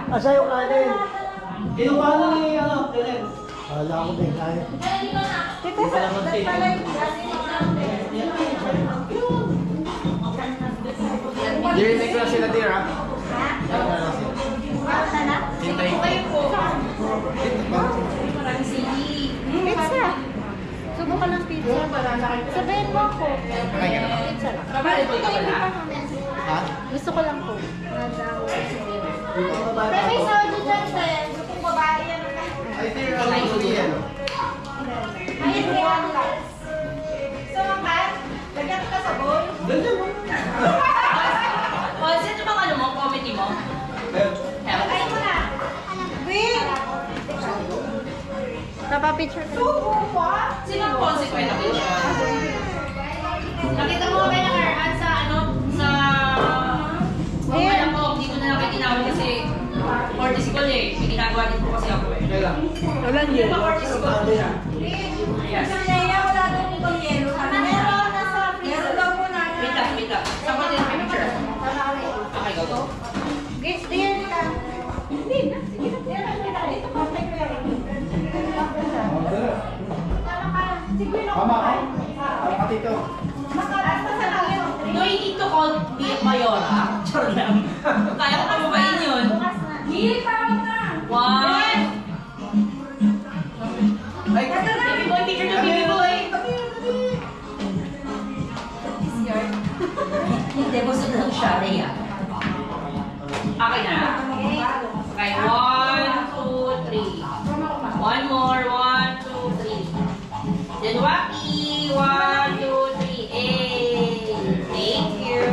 Asa yung kanin? Kinuha na ni, Karen. Wala ko din kanin. Tita, saan pala yung Dirinig ko na sila, dear, ha? Hintayin ko. Pizza. Subukan ng pizza. Sabihin mo ako. Pizza lang. Ha? Gusto ko lang po. Pero may soda dyan, sir. Kung babae yan. Ay, dear, ano ko yan? Ayun, kaya so, man, lagyan ka sa bowl. Ganyan mo. O, sino bang ano mo? Comedy mo? Ay mo na. Wait. Napapicture ka. Subo pa? Sino ang consequent occasion? Nakita mo kami ng Arhan sa ano? Sa... Wala po, hindi ko na namin tinawag kasi cortical eh. May ginagawa din po kasi ako eh. Wala niya. Cortical. Yes. Wala daw nitong yelo. Meron na sa freezer daw po na. Wait lang, wait lang. Saan ko din yung picture? Okay, go. Guys, diyan ka. Hindi na. Sige na. Diyan ka. Dito pa. Tama ka. Sige na. Tama ka? Tama ka dito. Makaras pa sa langit. Do you need to call me Mayora? Char lang. Kaya ko pamukain yun. Bukas na. Hindi, tawag na. One. Baby boy, picture to baby boy. Hindi, busog lang siya. Rhea. Okay na? Okay, 1, 2, 3. One more, 1, 2, 3. Then Waki, 1, 2, 3. Hey! Thank you.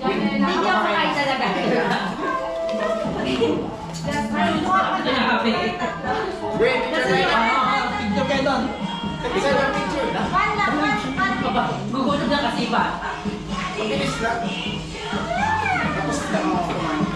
Hindi niya makain talaga. Grabe. Great, picture kayo. Picture kayo doon. Isa lang picture. One lang, one. Gugulo na kasi ba? Mabilis lang. Tapos lang ako kumain.